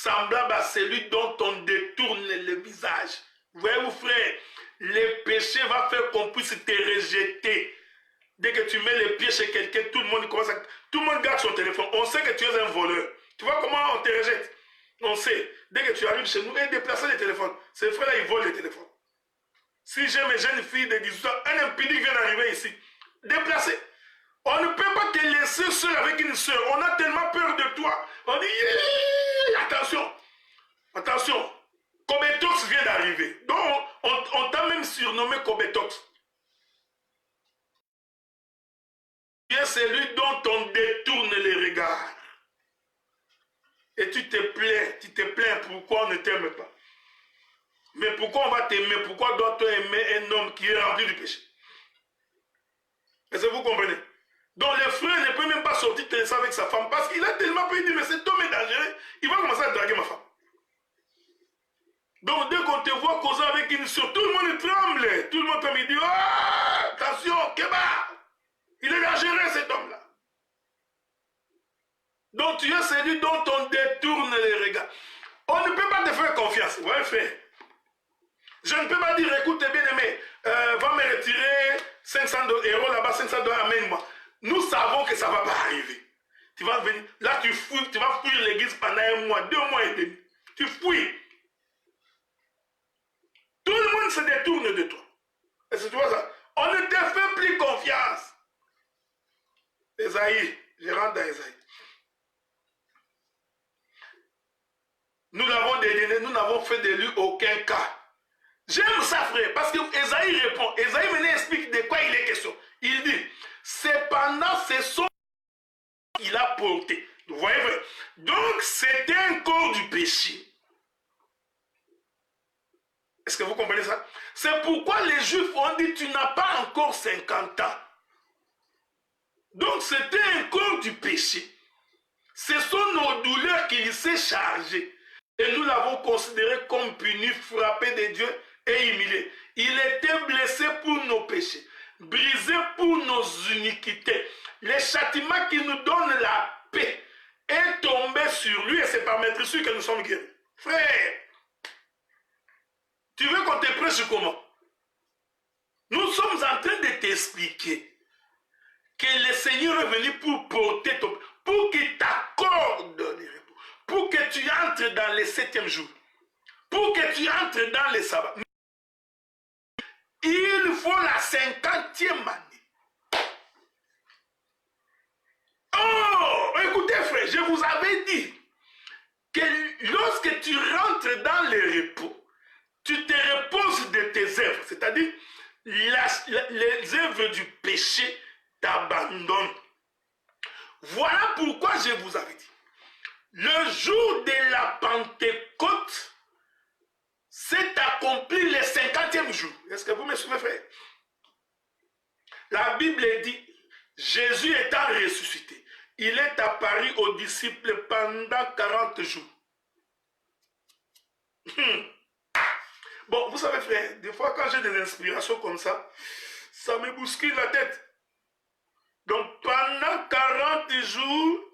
semblable à celui dont on détourne le visage. Voyez-vous, frère, le péché va faire qu'on puisse te rejeter. Dès que tu mets les pieds chez quelqu'un, tout le monde garde son téléphone. On sait que tu es un voleur. Tu vois comment on te rejette? On sait. Dès que tu arrives chez nous, et déplacer les téléphones. Ces frères-là, ils volent les téléphones. Si j'ai mes jeunes filles de 18 ans, un impudique vient d'arriver ici. Déplacé. On ne peut pas te laisser seul avec une soeur. On a tellement peur de toi. On dit, attention. Attention. Kobetox vient d'arriver. Donc, on t'a même surnommé Kobetox. Tu es celui dont on détourne les regards. Et tu te plains pourquoi on ne t'aime pas. Mais pourquoi on va t'aimer? Pourquoi doit-on aimer un homme qui est rempli du péché? Est-ce que vous comprenez? Donc les frères ne peuvent même pas sortir de ça avec sa femme parce qu'il a tellement peur, il dit mais cet homme est dangereux, il va commencer à draguer ma femme. Donc dès qu'on te voit causer avec une soeur, tout le monde tremble. Tout le monde comme il dit, oh, attention, Keba, il est dangereux cet homme-là. Donc tu es celui dont on détourne les regards. On ne peut pas te faire confiance. Ouais, frère. Je ne peux pas dire, écoute, bien aimé, va me retirer 500 € là-bas, 500 $, amène-moi. Nous savons que ça ne va pas arriver. Tu vas venir, là tu fouilles, tu vas fouiller l'église pendant 1 mois, 2 mois et demi. Tu fouilles. Tout le monde se détourne de toi. Est-ce que tu vois ça? On ne te fait plus confiance. Esaïe, je rentre dans Esaïe. Nous n'avons fait de lui aucun cas. J'aime ça, frère, parce que Esaïe répond. Esaïe maintenant explique de quoi il est question. Il dit, cependant, c'est son qu'il a porté. Vous voyez, frère? Donc, c'était un corps du péché. Est-ce que vous comprenez ça? C'est pourquoi les Juifs ont dit, tu n'as pas encore 50 ans. Donc, c'était un corps du péché. Ce sont nos douleurs qu'il s'est chargé. Et nous l'avons considéré comme puni, frappé de Dieu et humilié. Il était blessé pour nos péchés, brisé pour nos iniquités. Le châtiment qui nous donne la paix est tombé sur lui et c'est par maîtrise que nous sommes guéris. Frère, tu veux qu'on te prêche comment? Nous sommes en train de t'expliquer que le Seigneur est venu pour porter ton... pour qu'il t'accorde les repos, pour que tu entres dans le 7e jour, pour que tu entres dans le sabbat. Il faut la 50e année. Oh, écoutez frère, je vous avais dit que lorsque tu rentres dans le repos, tu te reposes de tes œuvres, c'est-à-dire les œuvres du péché t'abandonnent. Voilà pourquoi je vous avais dit, le jour de la Pentecôte s'est accompli le 50e jour. Est-ce que vous me suivez, frère? La Bible dit, Jésus étant ressuscité, il est apparu aux disciples pendant 40 jours. Bon, vous savez, frère, des fois quand j'ai des inspirations comme ça me bouscule la tête. Donc pendant 40 jours,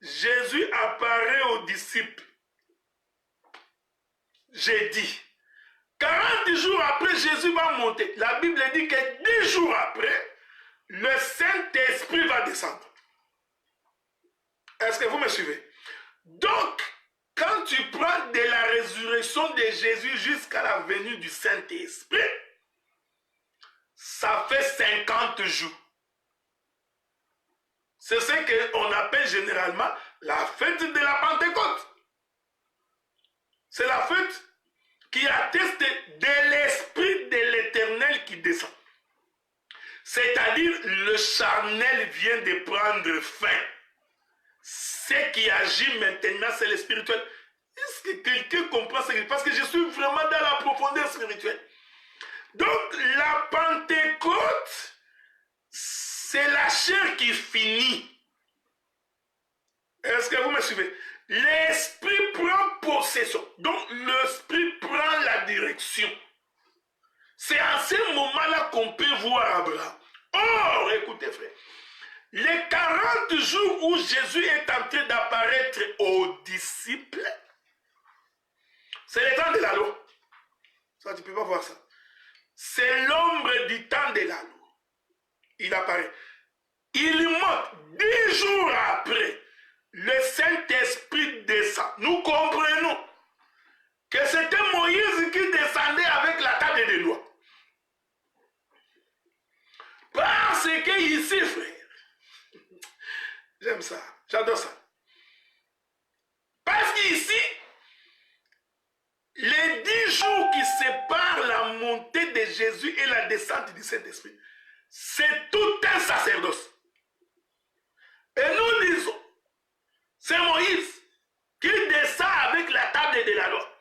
Jésus apparaît aux disciples. J'ai dit, 40 jours après, Jésus va monter. La Bible dit que 10 jours après, le Saint-Esprit va descendre. Est-ce que vous me suivez? Donc, quand tu prends de la résurrection de Jésus jusqu'à la venue du Saint-Esprit, ça fait 50 jours. C'est ce qu'on appelle généralement la fête de la Pentecôte. C'est la fête qui atteste de l'Esprit de l'Éternel qui descend. C'est-à-dire, le charnel vient de prendre fin. Ce qui agit maintenant, c'est le spirituel. Est-ce que quelqu'un comprend ce que... Parce que je suis vraiment dans la profondeur spirituelle. Donc, la Pentecôte, c'est la chair qui finit. Est-ce que vous me suivez? L'esprit prend possession. Donc, l'esprit prend la direction. C'est à ce moment-là qu'on peut voir Abraham. Or, écoutez frère, les 40 jours où Jésus est en train d'apparaître aux disciples, tu ne peux pas voir ça. C'est l'ombre du temps de la loi. Il apparaît. Il monte 10 jours après. Le Saint-Esprit descend. Nous comprenons que c'était Moïse qui descendait avec la table des lois. Parce que ici, frère, j'aime ça, j'adore ça. Parce qu'ici, les 10 jours qui séparent la montée de Jésus et la descente du Saint-Esprit, c'est tout un sacerdoce. Et nous disons, c'est Moïse qui descend avec la table de la loi.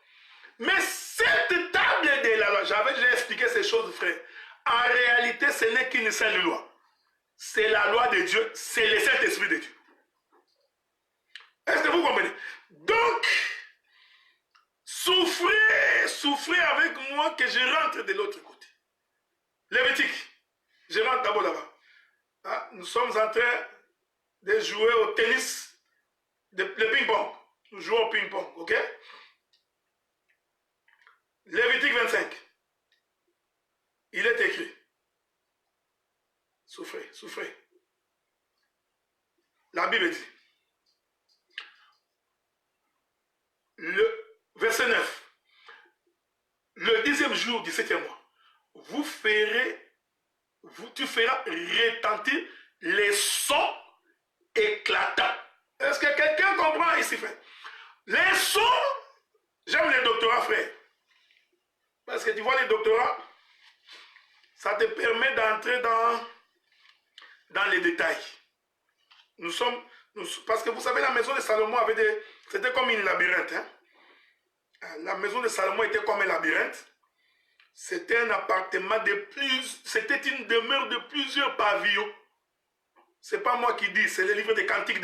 Mais cette table de la loi, j'avais déjà expliqué ces choses, frère. En réalité, ce n'est qu'une seule loi. C'est la loi de Dieu, c'est le Saint-Esprit de Dieu. Est-ce que vous comprenez? Donc, souffrez avec moi que je rentre de l'autre côté. Lévitique, je rentre d'abord là-bas. Ah, nous sommes en train de jouer au tennis, le ping-pong. Nous jouons au ping-pong, ok? Lévitique 25. Il est écrit. Souffrez, souffrez. La Bible dit. Le verset 9. Le 10e jour du 7e mois, tu feras retentir les sons éclatants. Est-ce que quelqu'un comprend ici, frère? Les sons, j'aime les doctorats, frère. Parce que tu vois, les doctorats, ça te permet d'entrer dans les détails. Parce que vous savez, la maison de Salomon c'était comme une labyrinthe. Hein? La maison de Salomon était comme un labyrinthe. C'était un appartement c'était une demeure de plusieurs pavillons. C'est pas moi qui dis, c'est le livre des Cantiques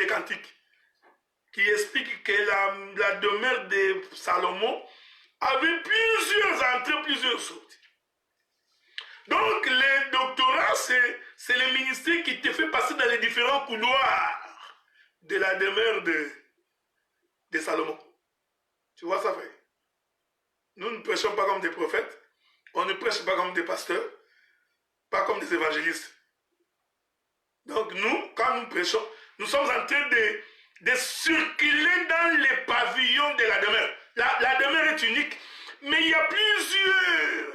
qui explique que la demeure de Salomon avait plusieurs entrées, plusieurs sorties. Donc, le doctorat, c'est le ministère qui te fait passer dans les différents couloirs de la demeure de Salomon. Tu vois ça, frère? Nous ne prêchons pas comme des prophètes, on ne prêche pas comme des pasteurs, pas comme des évangélistes. Donc, nous, quand nous prêchons, nous sommes en train de circuler dans les pavillons de la demeure. La demeure est unique, mais il y a plusieurs.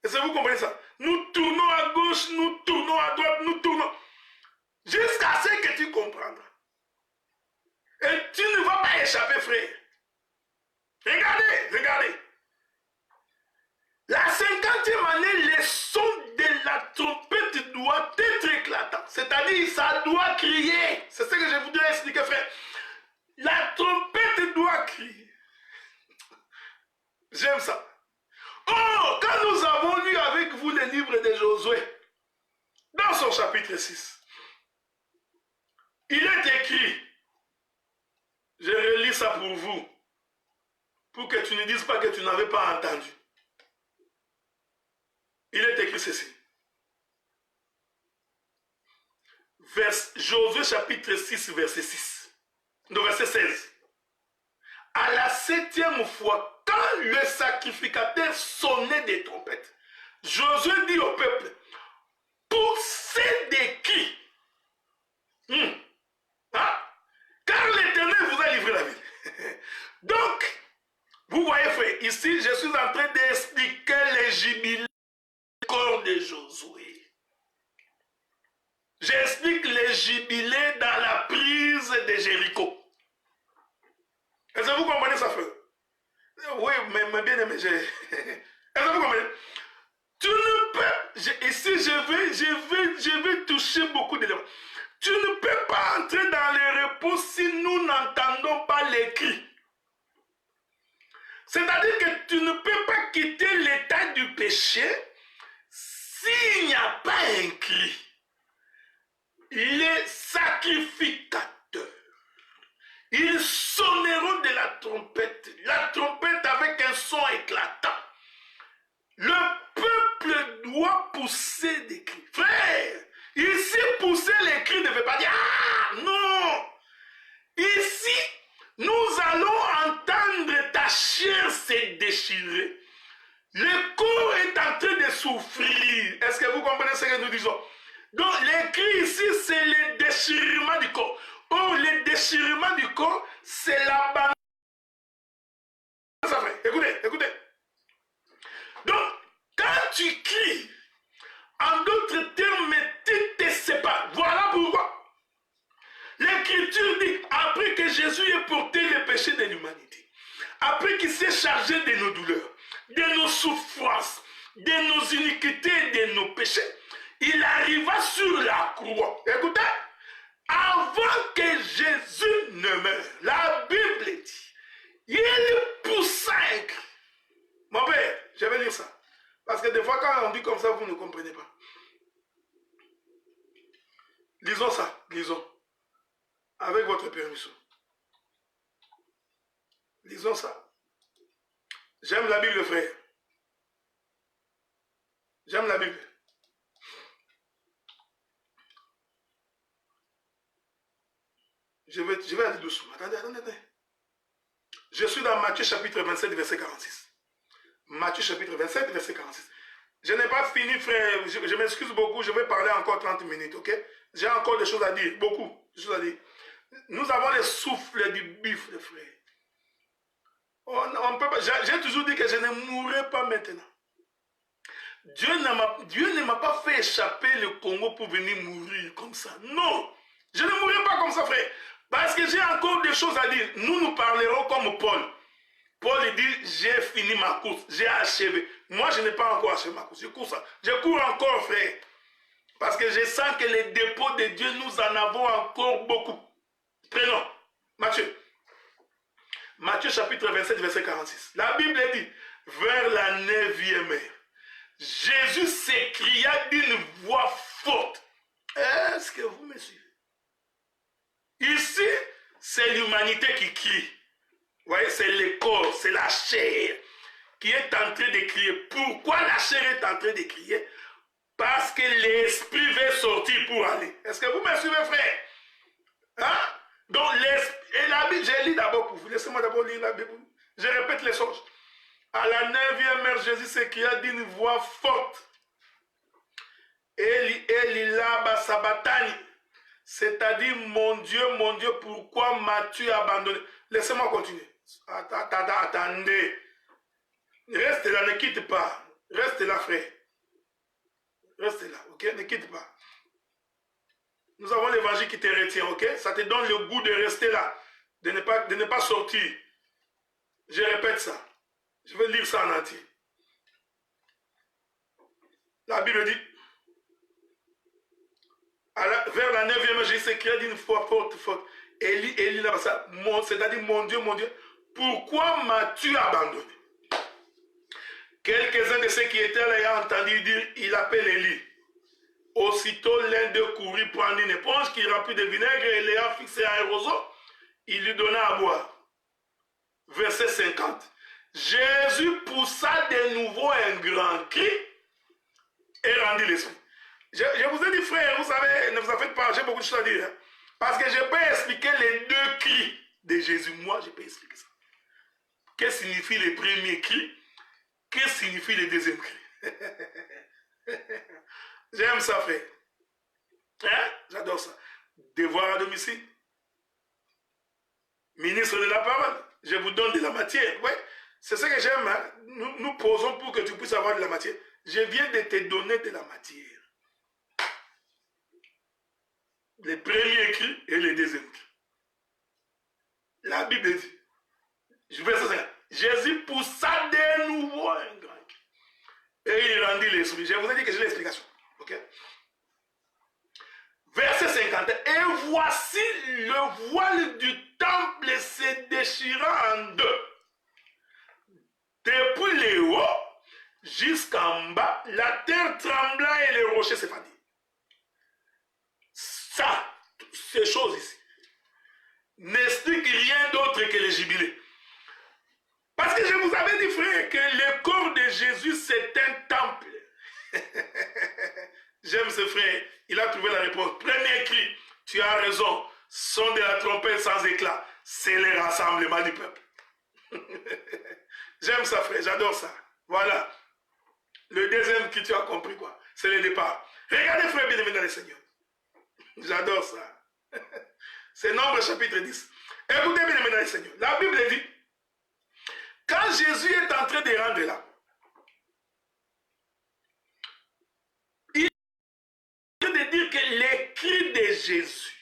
Est-ce que vous comprenez ça? Nous tournons à gauche, nous tournons à droite, nous tournons. Jusqu'à ce que tu comprendras. Et tu ne vas pas échapper, frère. Regardez. La 50e année, les sons de la trompette doivent être éclatants. C'est-à-dire, ça doit crier. C'est ce que je voudrais expliquer, frère. La trompette doit crier. J'aime ça. Oh, quand nous avons lu avec vous le livre de Josué, dans son chapitre 6, il est écrit, je relis ça pour vous, pour que tu ne dises pas que tu n'avais pas entendu. Il est écrit ceci. Josué chapitre 6, verset 6. Non, verset 16. À la 7e fois, quand le sacrificateur sonnait des trompettes, Josué dit au peuple, poussez des cris. Hein? Car l'Éternel vous a livré la ville. Donc, vous voyez, frère, ici, je suis en train d'expliquer les jubilés du corps de Josué. J'explique les jubilés dans la prise de Jéricho. Est-ce que vous comprenez ça, frère? Oui, mais bien aimé, est-ce que vous comprenez? Tu ne peux... Ici, je vais toucher beaucoup d'éléments. Tu ne peux pas entrer dans le repos si nous n'entendons pas les cris. C'est-à-dire que tu ne peux pas quitter l'état du péché s'il n'y a pas un cri. Les sacrificateurs, ils sonneront de la trompette avec un son éclatant. Le peuple doit pousser des cris. Frère, ici, pousser les cris ne veut pas dire « Ah, non !» Ici, nous allons entendre ta chair se déchirer. déchiré. Le corps est en train de souffrir. Est-ce que vous comprenez ce que nous disons? Donc, l'écrit ici, c'est le déchirement du corps. Or, le déchirement du corps, c'est l'abandon. Écoutez, écoutez. Donc, quand tu cries, en d'autres termes, tu te sépares. Voilà pourquoi. L'Écriture dit, après que Jésus ait porté les péchés de l'humanité, après qu'il s'est chargé de nos douleurs, de nos souffrances, de nos iniquités, de nos péchés, il arriva sur la croix. Écoutez, avant que Jésus ne meure, la Bible dit, il poussa un cri. Mon père, je vais lire ça. Parce que des fois, quand on dit comme ça, vous ne comprenez pas. Lisons ça, lisons. Avec votre permission. Lisons ça. J'aime la Bible, frère. J'aime la Bible. Je vais aller doucement. Attendez. Je suis dans Matthieu chapitre 27, verset 46. Matthieu chapitre 27, verset 46. Je n'ai pas fini, frère. Je m'excuse beaucoup. Je vais parler encore 30 minutes, ok? J'ai encore des choses à dire. Beaucoup de choses à dire. Nous avons le souffle du buffle, frère. J'ai toujours dit que je ne mourrai pas maintenant. Dieu ne m'a pas fait échapper le Congo pour venir mourir comme ça. Non, je ne mourrai pas comme ça, frère. Parce que j'ai encore des choses à dire. Nous parlerons comme Paul. Paul dit, j'ai fini ma course, j'ai achevé. Moi, je n'ai pas encore achevé ma course. Je cours encore, frère. Parce que je sens que les dépôts de Dieu, nous en avons encore beaucoup. Prenons Matthieu. Matthieu chapitre 27, verset 46. La Bible dit, vers la 9e heure, Jésus s'écria d'une voix forte. Est-ce que vous me suivez? Ici, c'est l'humanité qui crie. Vous voyez, c'est le corps, c'est la chair qui est en train de crier. Pourquoi la chair est en train de crier? Parce que l'esprit veut sortir pour aller. Est-ce que vous me suivez, frère? Hein? Donc, et la Bible, je lis d'abord pour vous. Laissez-moi d'abord lire la Bible. Je répète les choses. À la 9e heure, Jésus s'écria d'une voix forte. Eli, Eli, lama sabachthani. C'est-à-dire, mon Dieu, pourquoi m'as-tu abandonné? Laissez-moi continuer. Attendez. Reste là, ne quitte pas. Reste là, frère. Reste là, ok? Ne quitte pas. Nous avons l'évangile qui te retient, ok? Ça te donne le goût de rester là, de ne pas sortir. Je répète ça. Je vais lire ça en entier. La Bible dit, vers la 9e heure, Jésus s'écria d'une voix forte. Eli, Eli, c'est-à-dire, mon Dieu, pourquoi m'as-tu abandonné? Quelques-uns de ceux qui étaient là ayant entendu dire, il appelle Eli. Aussitôt, l'un d'eux courut prendre une éponge qu'il remplit de vinaigre et l'ayant fixé à un roseau, il lui donna à boire. Verset 50. Jésus poussa de nouveau un grand cri et rendit l'esprit. Je vous ai dit, frère, vous savez, ne vous en faites pas, j'ai beaucoup de choses à dire. Hein, parce que je peux expliquer les deux cris de Jésus. Moi, je peux expliquer ça. Qu'est-ce que signifie le premier cri? Qu'est-ce que signifie le deuxième cri? J'aime ça, frère. Hein? J'adore ça. Devoir à domicile. Ministre de la parole. Je vous donne de la matière. Ouais. C'est ce que j'aime. Hein? Nous posons pour que tu puisses avoir de la matière. Je viens de te donner de la matière. Le premier cri et le deuxième cri. La Bible dit. Je vais ça. Jésus poussa de nouveau un grand cri. Et il rendit l'esprit. Je vous ai dit que j'ai l'explication. Ok? Verset 50. Et voici le voile du temple se déchira en deux. Depuis le haut jusqu'en bas, la terre trembla et les rochers s'effadirent. Ça, ces choses ici, n'expliquent rien d'autre que le jubilé. Parce que je vous avais dit, frère, que le corps de Jésus, c'est un temple. J'aime ce frère, il a trouvé la réponse. Premier cri, tu as raison, son de la trompette sans éclat, c'est le rassemblement du peuple. J'aime ça, frère, j'adore ça. Voilà. Le deuxième qui tu as compris, quoi. C'est le départ. Regardez, frère, bien aimé dans le Seigneur. J'adore ça. C'est Nombre chapitre 10. Écoutez, bien aimé dans le Seigneur. La Bible dit, quand Jésus est en train de rendre là, il est en train de dire que les cris de Jésus,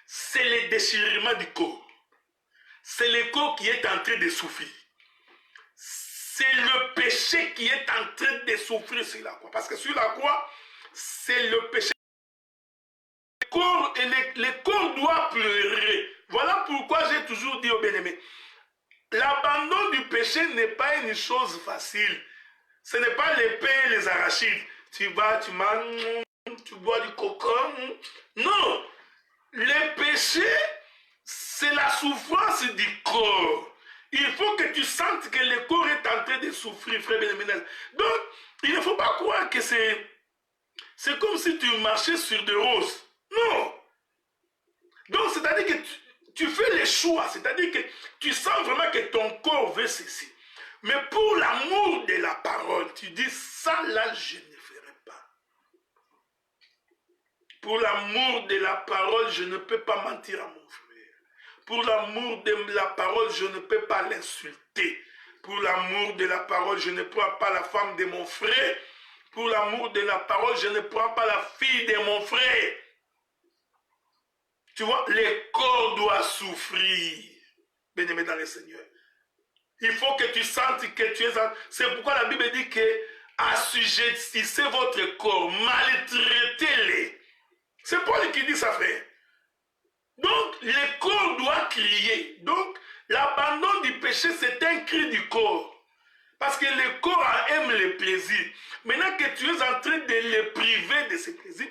c'est le déchirement du corps. C'est le corps qui est en train de souffrir. C'est le péché qui est en train de souffrir sur la croix. Parce que sur la croix, c'est le péché. Le corps doit pleurer. Voilà pourquoi j'ai toujours dit aux bien-aimés, l'abandon du péché n'est pas une chose facile. Ce n'est pas les pains et les arachides. Tu vas, tu manges, tu bois du coca. Non. Le péché, c'est la souffrance du corps. Il faut que tu sentes que le corps est en train de souffrir, frère bien-aimé. Donc, il ne faut pas croire que c'est comme si tu marchais sur des roses. Non. Donc, c'est-à-dire que tu fais les choix. C'est-à-dire que tu sens vraiment que ton corps veut ceci. Mais pour l'amour de la parole, tu dis, ça là, je ne ferai pas. Pour l'amour de la parole, je ne peux pas mentir à mon frère. Pour l'amour de la parole, je ne peux pas l'insulter. Pour l'amour de la parole, je ne prends pas la femme de mon frère. Pour l'amour de la parole, je ne prends pas la fille de mon frère. Tu vois, le corps doit souffrir. Bien-aimé dans le Seigneur. Il faut que tu sentes que tu es... C'est pourquoi la Bible dit que assujettissez votre corps, maltraitez-les. C'est Paul qui dit ça, frère. Donc, le corps doit crier. Donc, l'abandon du péché, c'est un cri du corps. Parce que le corps aime le plaisir. Maintenant que tu es en train de le priver de ce plaisir,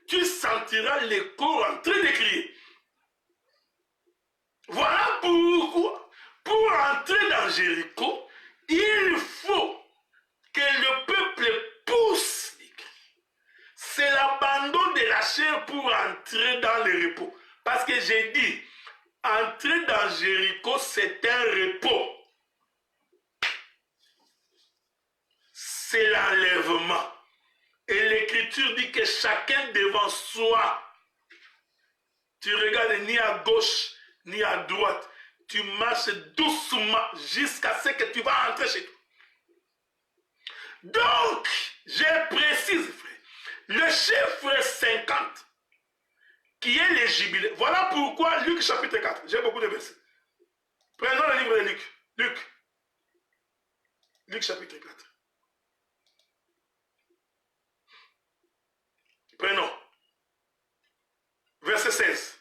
tu sentiras le corps en train de crier. Voilà pourquoi, pour entrer dans Jéricho, il faut que le peuple pousse les cris. C'est l'abandon de la chair pour entrer dans le repos. Parce que j'ai dit, entrer dans Jéricho, c'est un repos. C'est l'enlèvement. Et l'Écriture dit que chacun devant soi, tu regardes ni à gauche, ni à droite. Tu marches doucement jusqu'à ce que tu vas entrer chez toi. Donc, je précise, frère, le chiffre 50, qui est le jubilé. Voilà pourquoi Luc chapitre 4, j'ai beaucoup de versets. Prenons le livre de Luc. Luc chapitre 4. Prenons. Verset 16.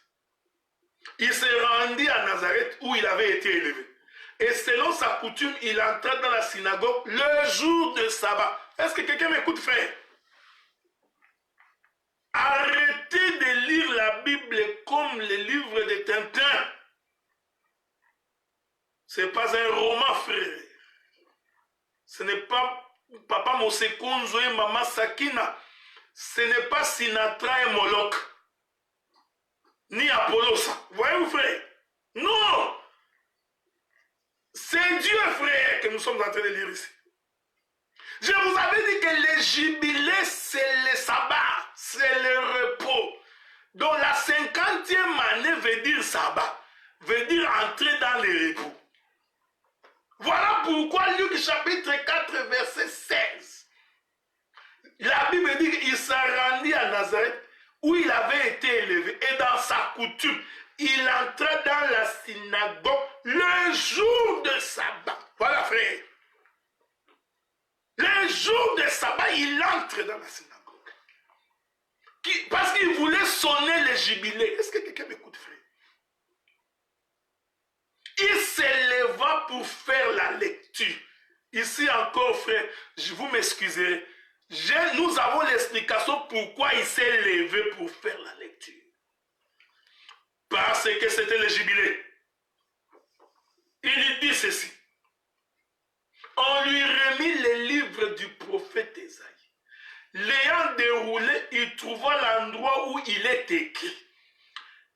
Il se rendit à Nazareth où il avait été élevé. Et selon sa coutume, il entra dans la synagogue le jour de sabbat. Est-ce que quelqu'un m'écoute, frère? Arrêtez de lire la Bible comme le livre de Tintin. Ce n'est pas un roman, frère. Ce n'est pas Papa Mosekonzo et Maman Sakina. Ce n'est pas Sinatra et Moloch. Ni Apollosa. Voyez-vous, frère? Non! C'est Dieu, frère, que nous sommes en train de lire ici. Je vous avais dit que le jubilé, c'est le sabbat, c'est le repos. Donc la 50e année veut dire sabbat, veut dire entrer dans le repos. Voilà pourquoi Luc chapitre 4, verset 16. La Bible dit qu'il s'est rendu à Nazareth où il avait été élevé. Et dans sa coutume, il entrait dans la synagogue le jour de sabbat. Voilà, frère. Le jour de sabbat, il entre dans la synagogue. Parce qu'il voulait sonner le jubilé. Est-ce que quelqu'un m'écoute, frère? Il s'éleva pour faire la lecture. Ici encore, frère, vous m'excuserez. Nous avons l'explication pourquoi il s'est levé pour faire la lecture. Parce que c'était le jubilé. Il dit ceci. On lui remit les livres du prophète Ésaïe. L'ayant déroulé, il trouva l'endroit où il est écrit.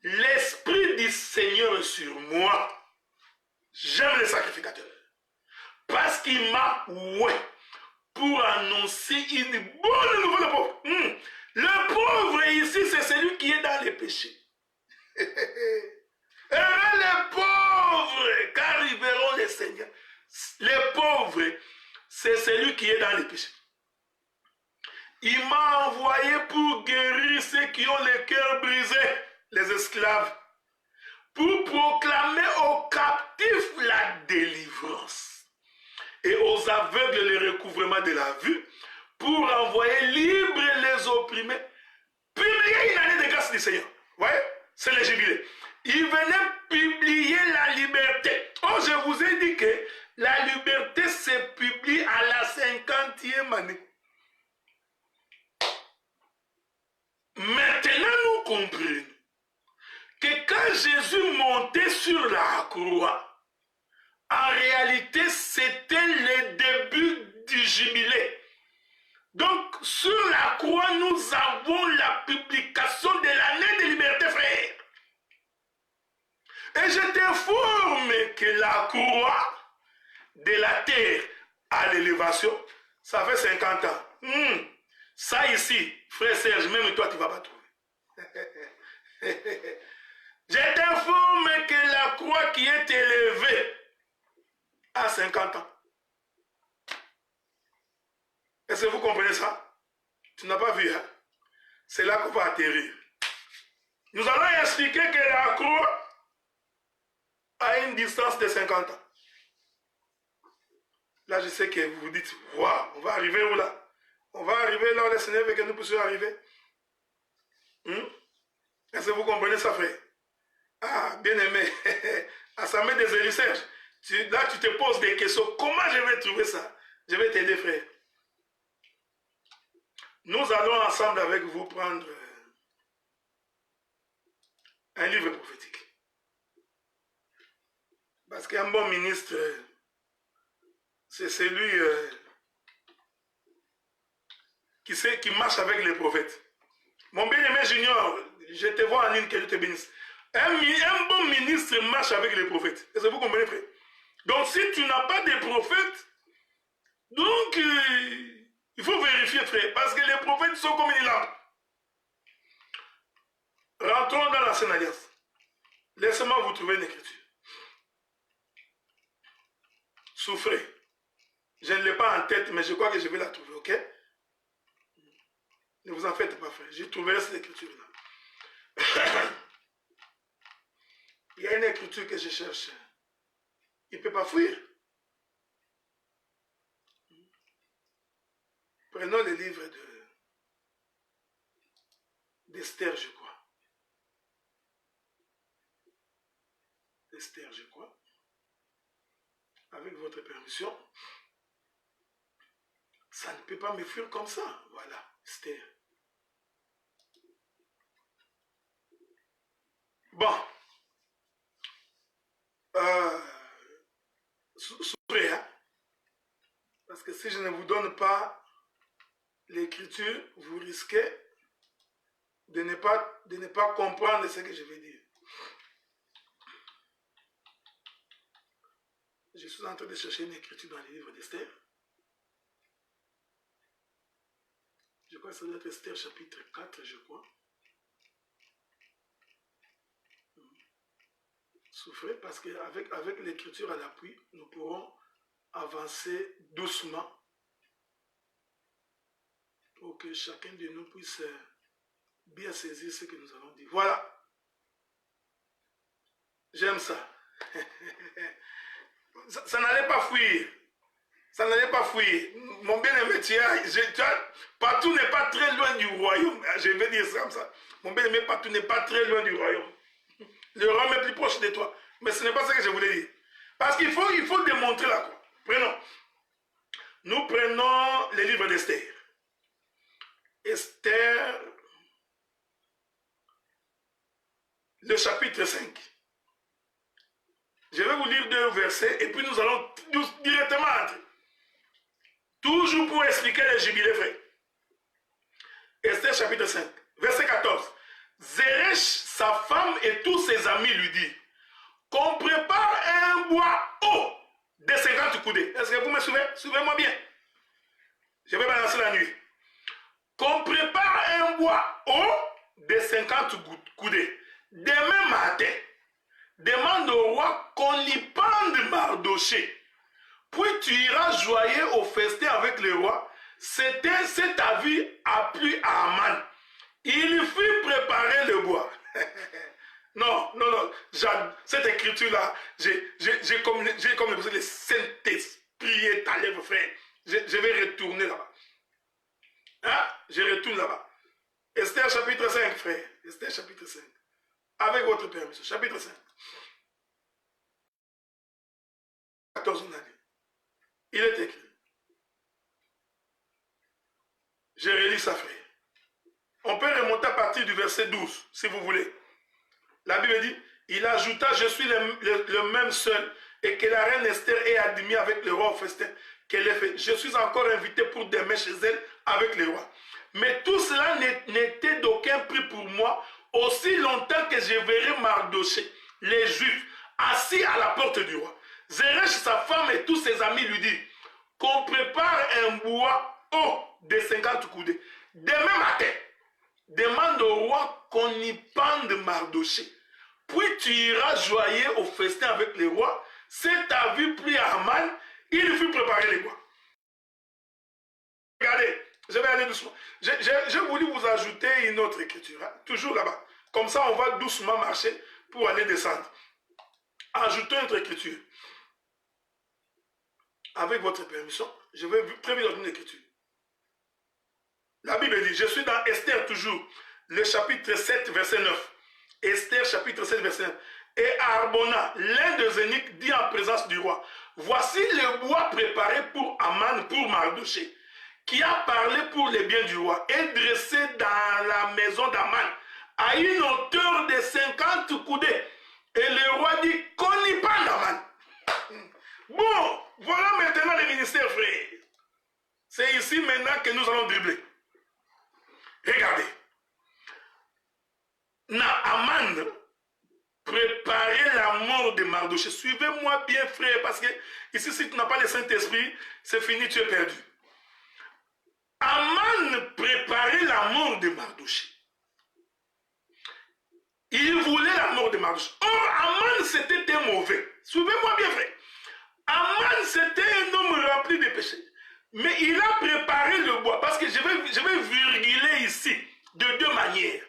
L'Esprit du Seigneur est sur moi. J'aime les sacrificateurs. Parce qu'il m'a oué pour annoncer une bonne nouvelle au pauvre. Le pauvre ici, c'est celui qui est dans les péchés. Heureux les pauvres, car ils verront le Seigneur. Les pauvres, c'est celui qui est dans les péchés. Il m'a envoyé pour guérir ceux qui ont le cœur brisé, les esclaves, pour proclamer aux captifs la délivrance et aux aveugles le recouvrement de la vue, pour envoyer libres les opprimés, publier une année de grâce du Seigneur. Vous voyez, c'est le jubilé. Il venait publier la liberté. Oh, je vous ai dit que la liberté se publie à la 50e année. Maintenant, nous comprenons que quand Jésus montait sur la croix, en réalité, c'était le début du jubilé. Donc, sur la croix, nous avons la publication de l'année de liberté, frère. Et je t'informe que la croix de la terre à l'élévation, ça fait 50 ans. Ça ici, frère Serge, même toi, tu ne vas pas trouver. Je t'informe que la croix qui est élevée à 50 ans. Est-ce que vous comprenez ça? Tu n'as pas vu, hein? C'est là qu'on va atterrir. Nous allons expliquer que la croix a une distance de 50 ans. Là, je sais que vous vous dites, waouh, on va arriver où là? On va arriver là où le Seigneur veut que nous puissions arriver. Est-ce que vous comprenez ça, frère? Ah, bien aimé. À sa main des élus Serge. Là, tu te poses des questions. Comment je vais trouver ça? Je vais t'aider, frère. Nous allons ensemble avec vous prendre un livre prophétique. Parce qu'un bon ministre, c'est celui qui marche avec les prophètes. Mon bien-aimé Junior, je te vois en ligne, que je te bénisse. Un bon ministre marche avec les prophètes. Est-ce que vous comprenez, frère? Donc, si tu n'as pas de prophètes, donc, il faut vérifier, frère, parce que les prophètes sont comme une lampe. Rentrons dans l'ancienne alliance. Laissez-moi vous trouver une écriture. Souffrez. Je ne l'ai pas en tête, mais je crois que je vais la trouver, ok? Ne vous en faites pas, frère. Je trouverai cette écriture-là. Il y a une écriture que je cherche. Il ne peut pas fuir. Prenons le livre d'Esther, je crois. Esther, je crois. Avec votre permission. Ça ne peut pas me fuir comme ça. Voilà, Esther. Bon. Souffrez, hein? Parce que si je ne vous donne pas l'écriture, vous risquez de ne pas comprendre ce que je vais dire. Je suis en train de chercher une écriture dans les livres d'Esther. Je crois que ça doit être Esther chapitre 4, je crois. Souffrez parce qu'avec l'écriture à l'appui, nous pourrons avancer doucement pour que chacun de nous puisse bien saisir ce que nous allons dire. Voilà. J'aime ça. Ça n'allait pas fuir. Ça n'allait pas fuir. Mon bien-aimé, partout n'est pas très loin du royaume. Je vais dire ça comme ça. Mon bien-aimé, partout n'est pas très loin du royaume. Le royaume est plus proche de toi. Mais ce n'est pas ça que je voulais dire. Parce qu'il faut démontrer la croix. Prenons. Nous prenons le livre d'Esther. Esther, le chapitre 5. Je vais vous lire 2 versets et puis nous allons directement entrer. Toujours pour expliquer les jubilés, frère. Esther chapitre 5, verset 14. Zeresh, sa femme et tous ses amis lui dirent qu'on prépare un bois haut de 50 coudées. Est-ce que vous me suivez? Suivez-moi bien. Je vais balancer la nuit. Qu'on prépare un bois haut de 50 coudées. Demain matin, demande au roi qu'on y pende Mardoché. Puis tu iras joyeux au festin avec le roi. Cet avis a plu à Aman. Il fit préparer le bois. Non, non, non. Cette écriture-là, j'ai comme l'impression que le Saint-Esprit est à l'œuvre, frère. Je vais retourner là-bas. Hein? Je retourne là-bas. Esther chapitre 5, frère. Esther chapitre 5. Avec votre permission. Chapitre 5. 14 année. Il est écrit. Je relis ça, frère. On peut remonter à partir du verset 12, si vous voulez. La Bible dit, il ajouta, je suis le même seul, et que la reine Esther ait admis avec le roi au festin qu'elle ait fait. Je suis encore invité pour demain chez elle avec le roi. Mais tout cela n'était d'aucun prix pour moi, aussi longtemps que je verrai Mardoché, les Juifs, assis à la porte du roi. Zeresh, sa femme et tous ses amis lui disent qu'on prépare un bois haut de 50 coudées. Demain matin, demande au roi qu'on y pende Mardoché. Puis tu iras joyeux au festin avec le roi. C'est ta vie pris à Aman, il fut préparer les bois. Regardez, je vais aller doucement. J'ai voulu vous ajouter une autre écriture, hein, toujours là-bas. Comme ça, on va doucement marcher pour aller descendre. Ajoutez une autre écriture. Avec votre permission, je vais très vite dans une écriture. La Bible dit, je suis dans Esther toujours, le chapitre 7, verset 9. Esther, chapitre 7, verset 9. Et Arbona, l'un des eunuques, dit en présence du roi, voici le bois préparé pour Aman, pour Mardoché, qui a parlé pour les biens du roi, et dressé dans la maison d'Aman, à une hauteur de 50 coudées. Et le roi dit, qu'on y pende Aman. Bon, voilà maintenant le ministère, frère. C'est ici maintenant que nous allons dribbler. Regardez. Aman préparait la mort de Mardoché. Suivez-moi bien, frère, parce que ici, si tu n'as pas le Saint-Esprit, c'est fini, tu es perdu. Aman préparait la mort de Mardoché. Il voulait la mort de Mardoché. Or, Aman, c'était un mauvais. Suivez-moi bien, frère. Aman, c'était un homme rempli de péchés. Mais il a préparé le bois. Parce que je vais virguler ici de deux manières.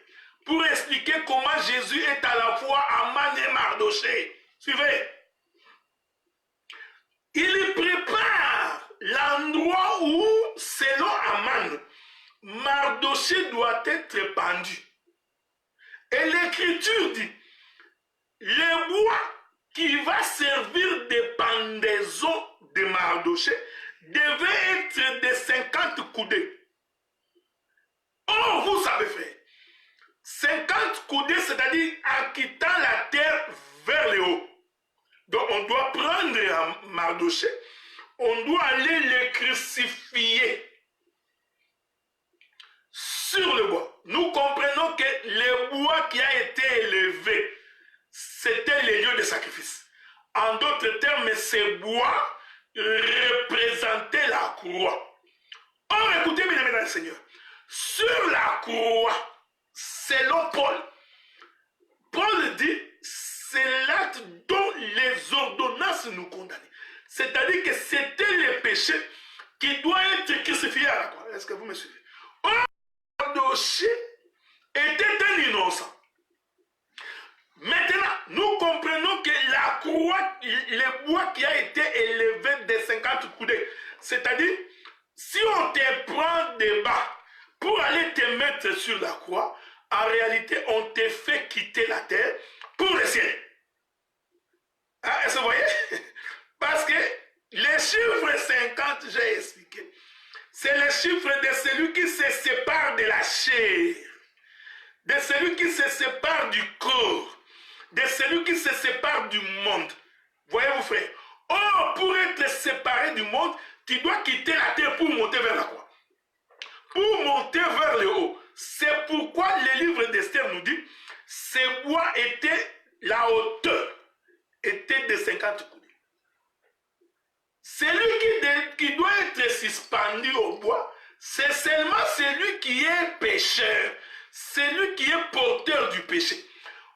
Pour expliquer comment Jésus est à la fois Aman et Mardoché. Suivez. Il prépare l'endroit où, selon Aman, Mardoché doit être pendu. Et l'Écriture dit, le bois qui va servir de pendaison de Mardoché devait être de 50 coudées. Oh, vous savez faire. 50 coudées, c'est-à-dire en quittant la terre vers le haut. Donc on doit prendre Mardoché, on doit aller le crucifier sur le bois. Nous comprenons que le bois qui a été élevé, c'était le lieu de sacrifice. En d'autres termes, ce bois représentait la croix. Or, écoutez bien, mesdames et seigneurs, sur la croix, selon Paul, Paul dit, c'est l'acte dont les ordonnances nous condamnent. C'est-à-dire que c'était le péché qui doit être crucifié à la croix. Est-ce que vous me suivez? Or, Mardoché était un innocent. Maintenant, nous comprenons que la croix, le bois qui a été élevé de 50 coudées, c'est-à-dire, si on te prend des bas pour aller te mettre sur la croix, en réalité, on te fait quitter la terre pour le ciel. Hein, est-ce que vous voyez? Parce que les chiffres 50, j'ai expliqué, c'est le chiffre de celui qui se sépare de la chair, de celui qui se sépare du corps, de celui qui se sépare du monde. Voyez-vous, frère? Or, pour être séparé du monde, tu dois quitter la terre pour monter vers la croix. Pour monter vers le haut. C'est pourquoi le livre d'Esther nous dit, ce bois était, la hauteur était de 50 coudées. celui qui doit être suspendu au bois, c'est seulement celui qui est pécheur, celui qui est porteur du péché.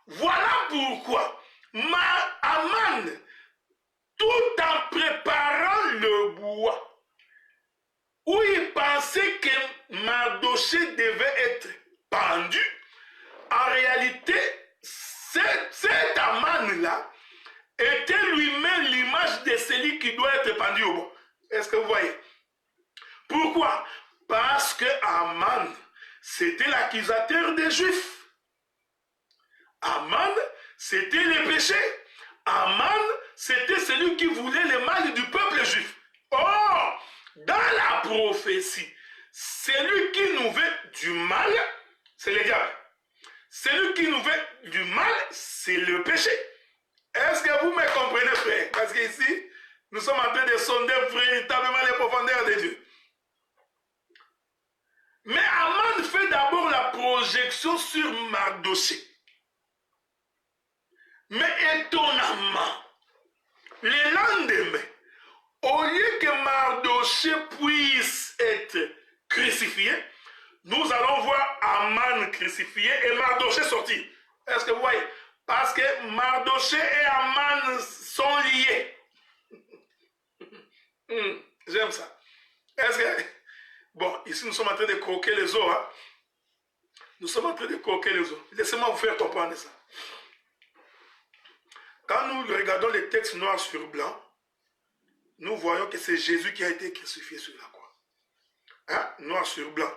Voilà pourquoi Aman, tout en préparant le bois, où il pensait que Mardochée devait être pendu, en réalité, cet Aman-là était lui-même l'image de celui qui doit être pendu au bois. Est-ce que vous voyez? Pourquoi? Parce que Aman, c'était l'accusateur des Juifs. Aman, c'était le péché. Aman, c'était celui qui voulait le mal du peuple juif. Or, dans la prophétie, celui qui nous veut du mal, c'est le diable. Celui qui nous veut du mal, c'est le péché. Est-ce que vous me comprenez, frère? Parce qu'ici, nous sommes en train de sonder véritablement les profondeurs de Dieu. Mais Aman fait d'abord la projection sur Mardochée. Mais étonnamment, le lendemain, au lieu que Mardochée puisse être crucifié, nous allons voir Aman crucifié et Mardochée sortir. Est-ce que vous voyez? Parce que Mardochée et Aman sont liés. J'aime ça. Est-ce que... Bon, ici nous sommes en train de croquer les os. Hein? Nous sommes en train de croquer les os. Laissez-moi vous faire comprendre ça. Quand nous regardons les textes noirs sur blanc, nous voyons que c'est Jésus qui a été crucifié sur la croix. Hein? Noir sur blanc.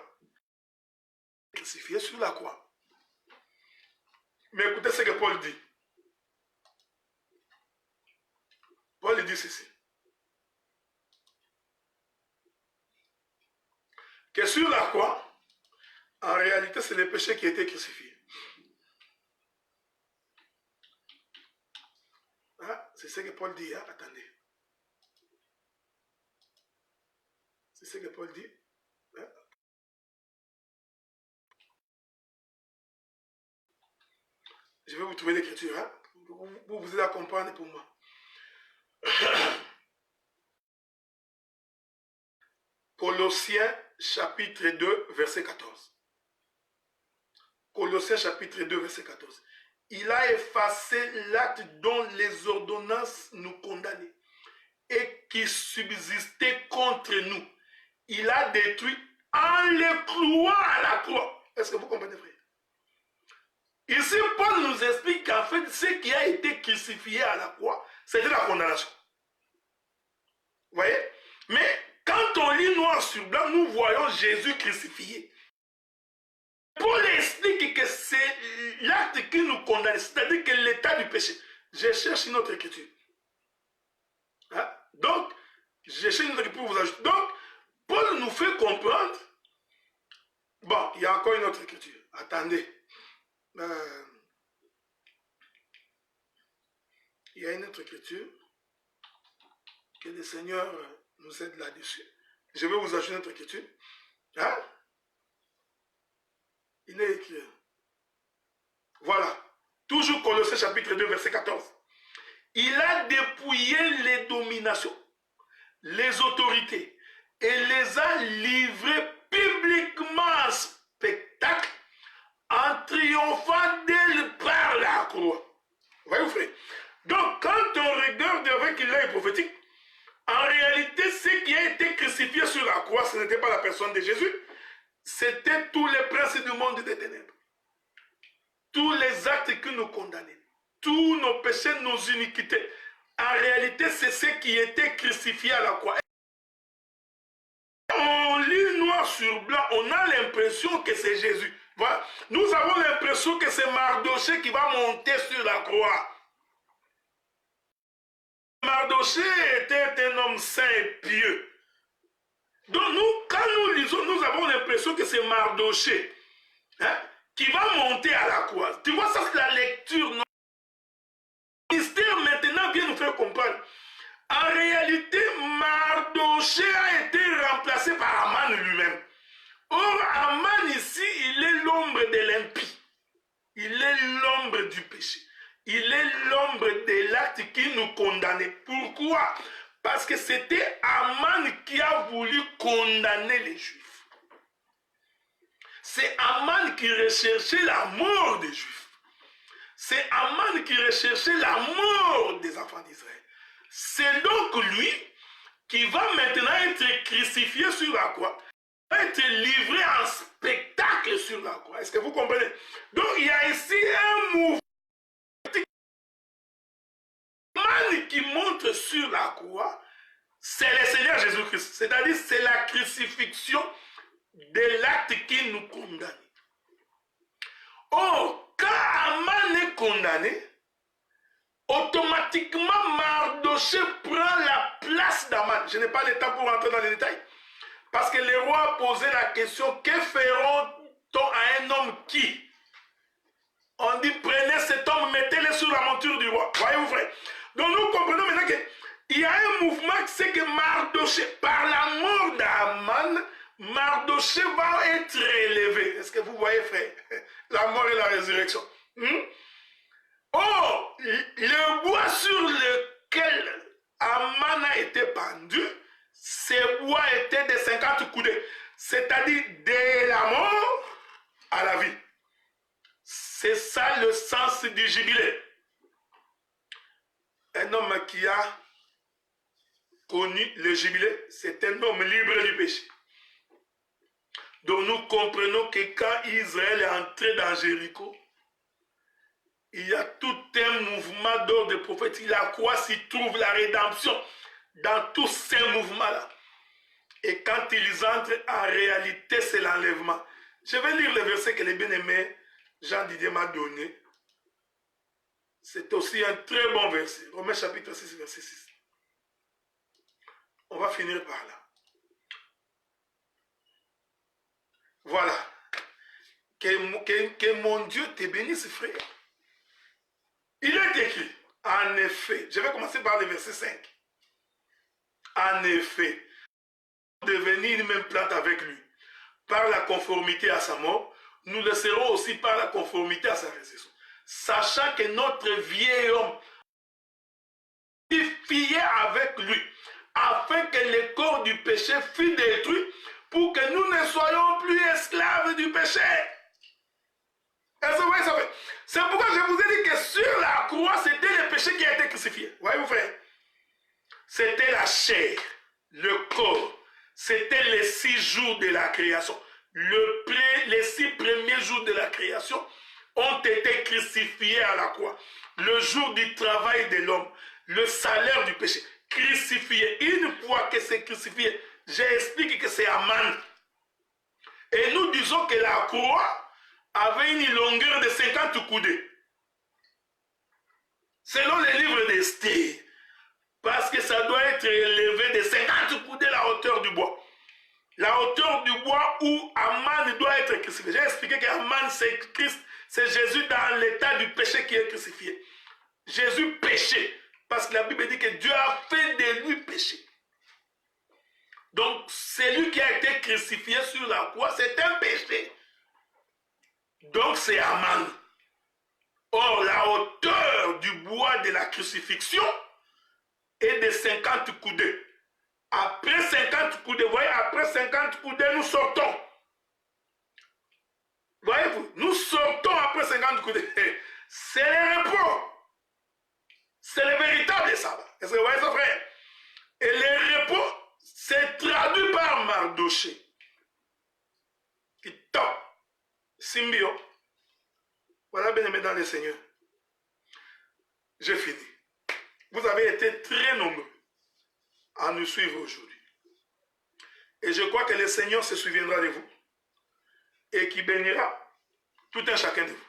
Crucifié sur la croix. Mais écoutez ce que Paul dit. Paul dit ceci. Que sur la croix, en réalité, c'est le péché qui a été crucifié. Ah, c'est ce que Paul dit, hein? Attendez. C'est ce que Paul dit. Hein? Je vais vous trouver l'écriture, hein? Vous vous allez comprendre pour moi. Colossiens chapitre 2, verset 14. Colossiens chapitre 2, verset 14. Il a effacé l'acte dont les ordonnances nous condamnaient et qui subsistait contre nous. Il a détruit en le clouant à la croix. Est-ce que vous comprenez, frère? Ici, Paul nous explique qu'en fait, ce qui a été crucifié à la croix, c'était la condamnation. Vous voyez? Mais quand on lit noir sur blanc, nous voyons Jésus crucifié. Paul explique que c'est l'acte qui nous condamne, c'est-à-dire que l'état du péché. Je cherche une autre écriture. Hein? Donc, je cherche une autre écriture pour vous ajouter. Donc, Paul nous fait comprendre. Bon, il y a encore une autre écriture. Attendez. Il y a une autre écriture. Que le Seigneur nous aide là-dessus. Je vais vous ajouter une autre écriture. Hein? Il est écrit. Voilà. Toujours Colossiens chapitre 2, verset 14. Il a dépouillé les dominations, les autorités, et les a livrées publiquement en spectacle, en triomphant d'elle par la croix. Voyez-vous, frère? Donc, quand on regarde avec l'œil prophétique, en réalité, ce qui a été crucifié sur la croix, ce n'était pas la personne de Jésus, c'était tous les princes du monde des ténèbres. Tous les actes qui nous condamnaient, tous nos péchés, nos iniquités. En réalité, c'est ce qui était crucifié à la croix. On lit noir sur blanc, on a l'impression que c'est Jésus. Voilà. Nous avons l'impression que c'est Mardochée qui va monter sur la croix. Mardochée était un homme saint et pieux. Donc nous, quand nous lisons, nous avons l'impression que c'est Mardochée, hein, qui va monter à la croix. Tu vois, ça c'est la lecture. Le mystère maintenant vient nous faire comprendre. En réalité, Mardochée a été remplacé par Aman lui-même. Or, Aman ici, il est l'ombre de l'impie. Il est l'ombre du péché. Il est l'ombre de l'acte qui nous condamnait. Pourquoi? Parce que c'était Aman qui a voulu condamner les Juifs. C'est Aman qui recherchait la mort des Juifs. C'est Aman qui recherchait la mort des enfants d'Israël. C'est donc lui qui va maintenant être crucifié sur la croix, être livré en spectacle sur la croix. Est-ce que vous comprenez? Donc il y a ici un mouvement qui montre sur la croix, c'est le Seigneur Jésus-Christ. C'est-à-dire c'est la crucifixion de l'acte qui nous condamne. Or, quand Aman est condamné, automatiquement Mardoché prend la place d'Aman. Je n'ai pas le temps pour rentrer dans les détails. Parce que le roi a posé la question, que feront-on à un homme qui? On dit, prenez cet homme, mettez-le sur la monture du roi. Voyez-vous, frère? Donc nous comprenons maintenant qu'il y a un mouvement, c'est que Mardoché, par la mort d'Aman, Mardoché va être élevé. Est-ce que vous voyez, frère? La mort et la résurrection. Or, le bois sur lequel Aman a été pendu, ces bois étaient de 50 coudées. C'est-à-dire de la mort à la vie. C'est ça le sens du jubilé. Un homme qui a connu le jubilé, c'est un homme libre du péché. Donc nous comprenons que quand Israël est entré dans Jéricho, il y a tout un mouvement d'ordre prophétique. La croix s'y trouve la rédemption dans tous ces mouvements-là. Et quand ils entrent, en réalité, c'est l'enlèvement. Je vais lire le verset que les bien-aimés Jean-Didier m'a donné. C'est aussi un très bon verset. Romains chapitre 6, verset 6. On va finir par là. Voilà. Que mon Dieu te bénisse, frère. Il est écrit, en effet, je vais commencer par le verset 5. En effet, devenir une même plante avec lui, par la conformité à sa mort, nous le serons aussi par la conformité à sa résurrection. Sachant que notre vieil homme est avec lui, afin que le corps du péché fût détruit, pour que nous ne soyons plus esclaves du péché. Est-ce que vous voyez ça? C'est pourquoi je vous ai dit que sur la croix, c'était le péché qui a été crucifié. Voyez-vous, frère? C'était la chair, le corps. C'était les 6 jours de la création. Les 6 premiers jours de la création ont été crucifiés à la croix. Le jour du travail de l'homme, le salaire du péché, crucifié. Une fois que c'est crucifié, j'explique que c'est Aman. Et nous disons que la croix avait une longueur de 50 coudées. Selon les livres d'Esther. Parce que ça doit être élevé de 50 coudées la hauteur du bois. La hauteur du bois où Aman doit être crucifié. J'ai expliqué qu'Aman c'est Christ, c'est Jésus dans l'état du péché qui est crucifié. Jésus péchait. Parce que la Bible dit que Dieu a fait de lui péché. Donc, celui qui a été crucifié sur la croix, c'est un péché. Donc, c'est Aman. Or, la hauteur du bois de la crucifixion est de 50 coudées. Après 50 coudées, vous voyez, après 50 coudées, nous sortons. Voyez-vous, nous sortons après 50 coudées. C'est le repos. C'est le véritable sabbat. Est-ce que vous voyez ça, frère? Et le repos, c'est traduit par Mardoché. Qui top. Symbio. Voilà, bien aimé dans le Seigneur. J'ai fini. Vous avez été très nombreux à nous suivre aujourd'hui. Et je crois que le Seigneur se souviendra de vous et qui bénira tout un chacun de vous.